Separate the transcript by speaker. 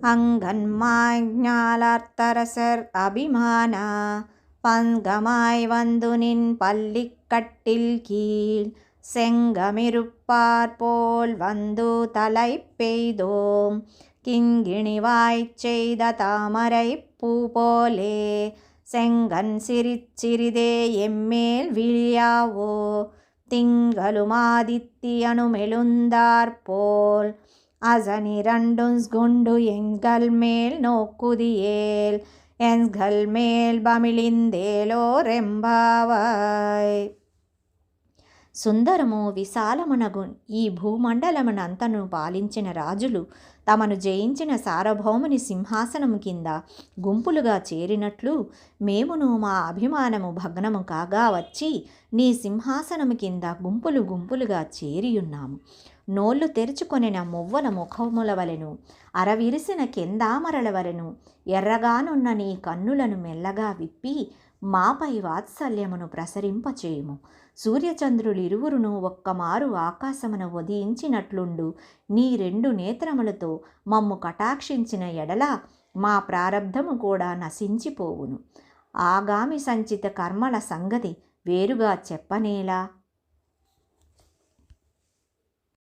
Speaker 1: அங்கன்மாய்ஞாலார்த்தரசர் அபிமான பங்கமாய் வந்து நின் பள்ளிக்கட்டில் கீழ் செங்கமிருப்பார் போல் வந்து தலை பெய்தோம் கிண்கிணிவாய்ச் செய்த தாமரை பூ போலே செங்கன் சிறிதே எம்மேல் விழியாவோ திங்களுமாதித்தியனுமெழுந்தாற்போல் அசனிரண்டுங்குண்டு எங்கள் மேல் நோக்குதியேல் எங்கள் మేల్ బమిళిందేలో రెంబావాయ్. సుందరము విశాలమునగు ఈ భూమండలమునంతను పాలించిన రాజులు తమను జయించిన సార్వభౌముని సింహాసనము కింద గుంపులుగా చేరినట్లు మేమును మా అభిమానము భగ్నము కాగా వచ్చి నీ సింహాసనము కింద గుంపులు గుంపులుగా చేరియున్నాము. నోళ్లు తెరుచుకొనిన మువ్వల ముఖముల వలెను అరవిరిసిన కెందామరల వలెను ఎర్రగానున్న నీ కన్నులను మెల్లగా విప్పి మాపై వాత్సల్యమును ప్రసరింపచేయుము. సూర్యచంద్రులిరువురును ఒక్కమారు ఆకాశమున ఉదయించినట్లుండు నీ 2 నేత్రములతో మమ్ము కటాక్షించిన ఎడల మా ప్రారబ్ధము కూడా నశించిపోవును. ఆగామి సంచిత కర్మల సంగతి వేరుగా చెప్పనేలా.